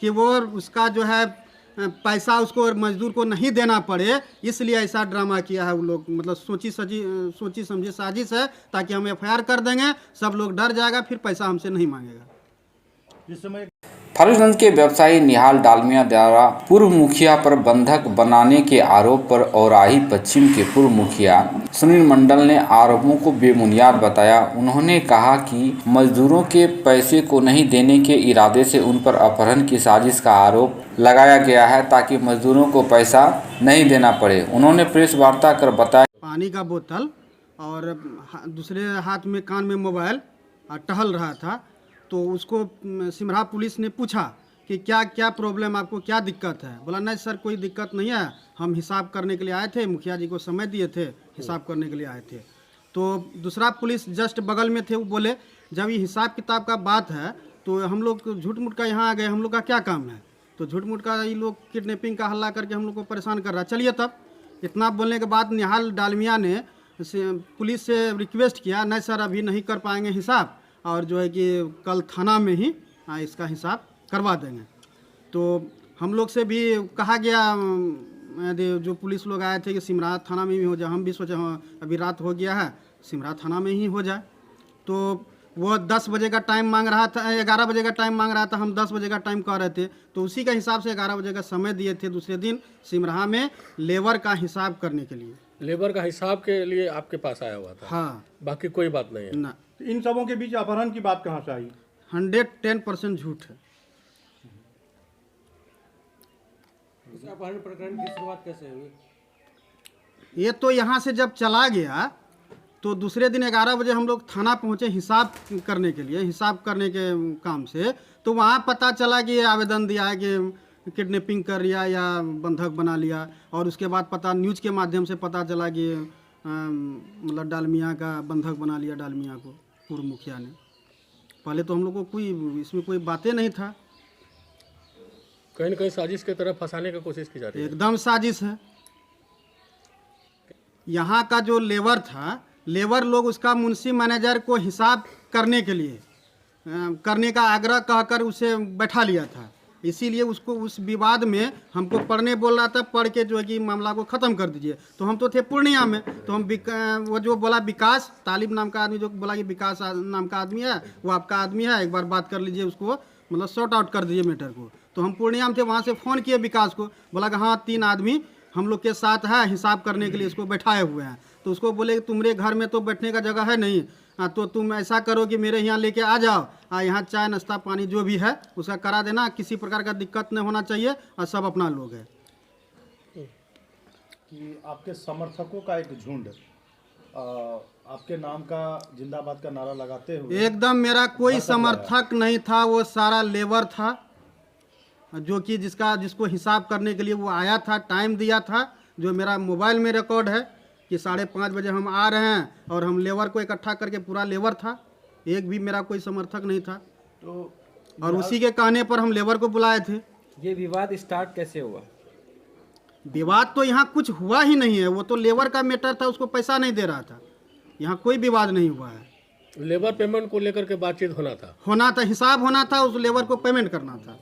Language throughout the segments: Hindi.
कि वो उसका जो है पैसा उसको मजदूर को नहीं देना पड़े, इसलिए ऐसा ड्रामा किया है वो लोग। मतलब सोची समझी साजिश है, ताकि हम एफआईआर कर देंगे, सब लोग डर जाएगा, फिर पैसा हमसे नहीं मांगेगा। जिस समय फारबिसगंज के व्यवसायी निहाल डालमिया द्वारा पूर्व मुखिया पर बंधक बनाने के आरोप पर औराही पश्चिम के पूर्व मुखिया सुनील मंडल ने आरोपों को बेबुनियाद बताया। उन्होंने कहा कि मजदूरों के पैसे को नहीं देने के इरादे से उन पर अपहरण की साजिश का आरोप लगाया गया है, ताकि मजदूरों को पैसा नहीं देना पड़े। उन्होंने प्रेस वार्ता कर बताया, पानी का बोतल और दूसरे हाथ में कान में मोबाइल टहल रहा था। तो उसको सिमरा पुलिस ने पूछा कि क्या क्या प्रॉब्लम, आपको क्या दिक्कत है। बोला नहीं सर कोई दिक्कत नहीं है, हम हिसाब करने के लिए आए थे, मुखिया जी को समय दिए थे, हिसाब करने के लिए आए थे। तो दूसरा पुलिस जस्ट बगल में थे, वो बोले जब ये हिसाब किताब का बात है तो हम लोग झूठ मूठ का यहाँ आ गए, हम लोग का क्या काम है। तो झूठ मूठ का ये लोग किडनैपिंग का हल्ला करके हम लोग को परेशान कर रहा है। चलिए तब इतना बोलने के बाद निहाल डालमिया ने पुलिस से रिक्वेस्ट किया, नहीं सर अभी नहीं कर पाएंगे हिसाब, और जो है कि कल थाना में ही इसका हिसाब करवा देंगे। तो हम लोग से भी कहा गया, जो पुलिस लोग आए थे कि सिमरा थाना में ही हो जाए। हम भी सोचे हाँ अभी रात हो गया है, सिमरा थाना में ही हो जाए। तो वो 10 बजे का टाइम मांग रहा था, 11 बजे का टाइम मांग रहा था, हम 10 बजे का टाइम कह रहे थे। तो उसी का हिसाब से 11 बजे का समय दिए थे दूसरे दिन सिमरा में लेबर का हिसाब करने के लिए। लेबर का हिसाब के लिए आपके पास आया हुआ था? हाँ, बाकी कोई बात नहीं है ना। इन सबों के बीच अपहरण की बात कहाँ से आई? 110% झूठ है। इस अपहरण प्रकरण की शुरुआत कैसे हुई? ये तो यहाँ से जब चला गया तो दूसरे दिन 11 बजे हम लोग थाना पहुँचे हिसाब करने के लिए, हिसाब करने के काम से। तो वहाँ पता चला कि ये आवेदन दिया है कि किडनैपिंग कर लिया या बंधक बना लिया। और उसके बाद पता न्यूज़ के माध्यम से पता चला कि मतलब डालमिया का बंधक बना लिया, डालमिया को पूर्व मुखिया ने। पहले तो हम लोग को कोई इसमें कोई बातें नहीं था। कहीं न कहीं साजिश की तरफ फंसाने की कोशिश की जा रही है। एकदम साजिश है। यहाँ का जो लेबर था, लेबर लोग उसका मुंशी मैनेजर को हिसाब करने के लिए करने का आग्रह कहकर उसे बैठा लिया था। इसीलिए उसको उस विवाद में हमको पढ़ने बोल रहा था, पढ़ के जो है कि मामला को ख़त्म कर दीजिए। तो हम तो थे पूर्णिया में, तो हम वो जो बोला विकास तालिब नाम का आदमी, जो बोला कि विकास नाम का आदमी है, वो आपका आदमी है, एक बार बात कर लीजिए, उसको मतलब सॉर्ट आउट कर दीजिए मैटर को। तो हम पूर्णिया में थे, वहाँ से फ़ोन किए विकास को, बोला कि हाँ 3 आदमी हम लोग के साथ है, हिसाब करने के लिए इसको बैठाए हुए हैं। तो उसको बोले कि तुम्हारे घर में तो बैठने का जगह है नहीं, तो तुम ऐसा करो कि मेरे यहाँ लेके आ जाओ, यहाँ चाय नाश्ता पानी जो भी है उसका करा देना, किसी प्रकार का दिक्कत नहीं होना चाहिए, और सब अपना लोग है। कि आपके समर्थकों का एक झुंड आपके नाम का जिंदाबाद का नारा लगाते हुए, एकदम मेरा कोई समर्थक नहीं था, वो सारा लेबर था, जो कि जिसको हिसाब करने के लिए वो आया था, टाइम दिया था, जो मेरा मोबाइल में रिकॉर्ड है कि 5:30 बजे हम आ रहे हैं, और हम लेबर को इकट्ठा करके पूरा लेबर था, एक भी मेरा कोई समर्थक नहीं था। तो और उसी के कहने पर हम लेबर को बुलाए थे। ये विवाद स्टार्ट कैसे हुआ? विवाद तो यहाँ कुछ हुआ ही नहीं है, वो तो लेबर का मैटर था, उसको पैसा नहीं दे रहा था, यहाँ कोई विवाद नहीं हुआ है। लेबर पेमेंट को लेकर के बातचीत होना था, हिसाब होना था, उस लेबर को पेमेंट करना था।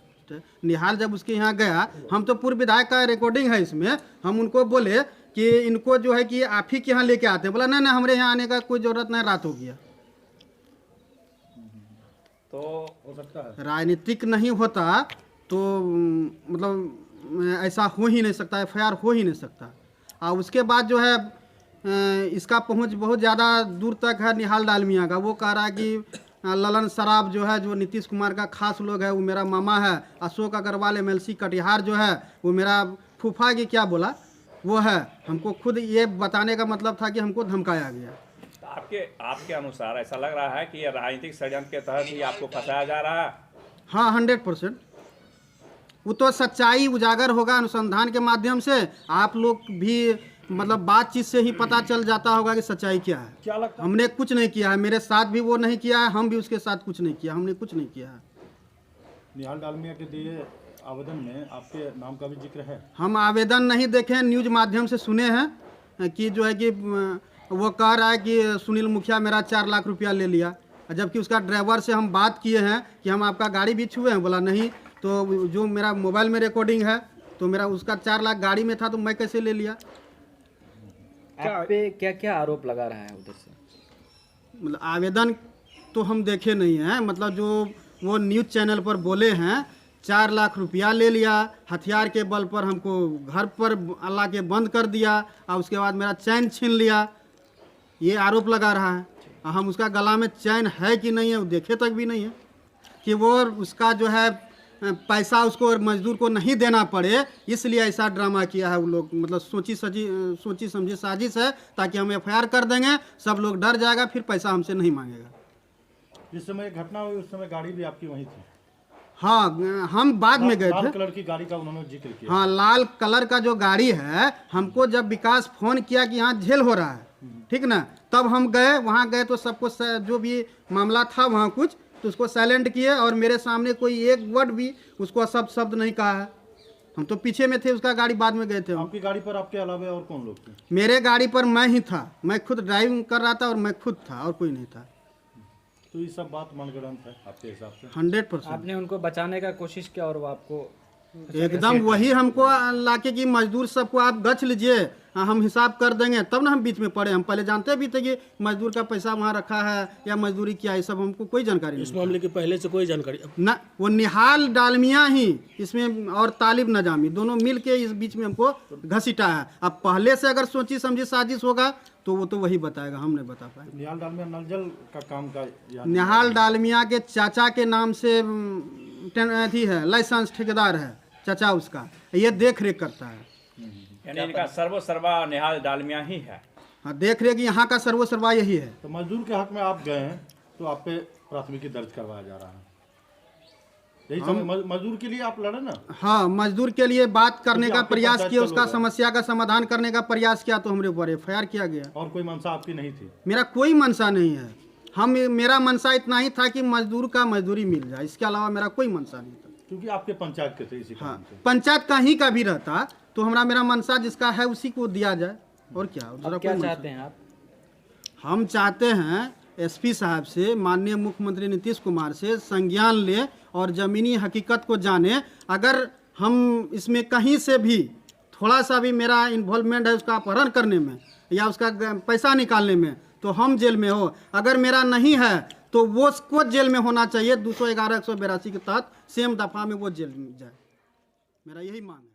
निहाल जब उसके यहाँ गया, हम तो पूर्व विधायक का रिकॉर्डिंग है इसमें, हम उनको बोले कि इनको जो है कि आप ही के यहाँ लेके आते हैं। बोला नहीं हमारे यहाँ आने का कोई ज़रूरत नहीं, रात हो गया। तो हो सकता है राजनीतिक नहीं होता तो मतलब ऐसा हो ही नहीं सकता, एफआईआर हो ही नहीं सकता। और उसके बाद जो है इसका पहुंच बहुत ज़्यादा दूर तक है निहाल डालमिया का। वो कह रहा है कि ललन सराफ जो है, जो नीतीश कुमार का खास लोग है, वो मेरा मामा है। अशोक अग्रवाल MLC कटिहार जो है, वो मेरा फूफा की क्या बोला वो है। हमको खुद ये बताने का मतलब था कि हमको धमकाया गया। आपके अनुसार ऐसा लग रहा है कि ये राजनीतिक षड्यंत्र के तहत ही आपको फंसाया जा रहा है? हाँ 100%। वो तो सच्चाई उजागर होगा अनुसंधान के माध्यम से। आप लोग भी मतलब बातचीत से ही पता चल जाता होगा कि सच्चाई क्या है। क्या लगता है? हमने कुछ नहीं किया है, मेरे साथ भी वो नहीं किया है, हम भी उसके साथ कुछ नहीं किया, हमने कुछ नहीं किया है। निहाल डालमिया के दिए आवेदन में आपके नाम का भी जिक्र है? हम आवेदन नहीं देखे, न्यूज माध्यम से सुने हैं कि जो है कि वो कह रहा है कि सुनील मुखिया मेरा 4 लाख रुपया ले लिया, जबकि उसका ड्राइवर से हम बात किए हैं कि हम आपका गाड़ी भी छुए हैं। बोला नहीं, तो जो मेरा मोबाइल में रिकॉर्डिंग है, तो मेरा उसका 4 लाख गाड़ी में था, तो मैं कैसे ले लिया? आप पे क्या क्या आरोप लगा रहा है उधर से? मतलब आवेदन तो हम देखे नहीं हैं, मतलब जो वो न्यूज़ चैनल पर बोले हैं 4 लाख रुपया ले लिया, हथियार के बल पर हमको घर पर अल्लाह के बंद कर दिया और उसके बाद मेरा चैन छीन लिया, ये आरोप लगा रहा है। और हम उसका गला में चैन है कि नहीं है वो देखे तक भी नहीं है, कि वो उसका जो है पैसा उसको मजदूर को नहीं देना पड़े, इसलिए ऐसा ड्रामा किया है वो लोग। मतलब सोची समझी साजिश है, ताकि हम FIR कर देंगे, सब लोग डर जाएगा, फिर पैसा हमसे नहीं मांगेगा। जिस समय घटना हुई उस समय गाड़ी भी आपकी वहीं थी? हाँ, हम बाद में गए लाल थे। कलर की गाड़ी का उन्होंने जिक्र किया। हाँ, लाल कलर का जो गाड़ी है, हमको जब विकास फोन किया कि यहाँ झेल हो रहा है, ठीक ना, तब हम गए, वहाँ गए तो सबको जो भी मामला था वहाँ कुछ, तो उसको साइलेंट किए और मेरे सामने कोई एक वर्ड भी उसको शब्द नहीं कहा है। हम तो पीछे में थे, उसका गाड़ी बाद में गए थे हम। आपकी गाड़ी पर आपके अलावा और कौन लोग थे? मेरे गाड़ी पर मैं ही था, मैं खुद ड्राइविंग कर रहा था और मैं खुद था और कोई नहीं था। तो ये सब बात मनगढ़ंत है आपके हिसाब से? 100%। आपने उनको बचाने का कोशिश किया और वो आपको एकदम वही हमको लाके कि मजदूर सबको आप गछ लीजिए, हम हिसाब कर देंगे, तब ना हम बीच में पड़े। हम पहले जानते भी थे कि मजदूर का पैसा वहाँ रखा है या मजदूरी क्या है, सब हमको कोई जानकारी इस नहीं मामले की पहले से कोई जानकारी? ना। वो निहाल डालमिया ही इसमें और तालिब नजामी दोनों मिल के इस बीच में हमको घसीटा है। अब पहले से अगर सोची समझी साजिश होगा तो वो तो वही बताएगा, हम नहीं बता पाएंगे। निहाल डालमिया नल जल का काम का निहाल डालमिया के चाचा के नाम से अथी है, लाइसेंस ठेकेदार है चाचा उसका, ये देख रेख करता है। यानी इनका सर्वा निहाल डालमिया ही है। हाँ, देख रेख यहाँ का सर्वा यही है। तो मजदूर के हक में आप गए हैं तो आप पे प्राथमिकी दर्ज करवाया जा रहा है, यही सब मजदूर के लिए आप लड़े ना? हाँ, मजदूर के लिए बात करने क्योंकि का आपके प्रयास पंचायत किया, का उसका लोग हैं। समस्या का समाधान करने का प्रयास किया, तो हमारे ऊपर FIR किया गया। और कोई मंशा आपकी नहीं थी? मेरा कोई मनसा नहीं है। मेरा मनसा इतना ही था कि मजदूर का मजदूरी मिल जाए, इसके अलावा मेरा कोई मनसा नहीं था। क्योंकि आपके पंचायत के थे इसी हाँ, कारण से। पंचायत कहीं का भी रहता तो मेरा मनसा जिसका है उसी को दिया जाए, और क्या। अब क्या चाहते हैं आप? हम चाहते हैं SP साहब से, माननीय मुख्यमंत्री नीतीश कुमार से संज्ञान ले और ज़मीनी हकीकत को जाने। अगर हम इसमें कहीं से भी थोड़ा सा भी मेरा इन्वॉल्वमेंट है उसका अपहरण करने में या उसका पैसा निकालने में, तो हम जेल में हो। अगर मेरा नहीं है तो वो उसको जेल में होना चाहिए, 211 182 के तहत सेम दफ़ा में वो जेल में जाए। मेरा यही मांग है।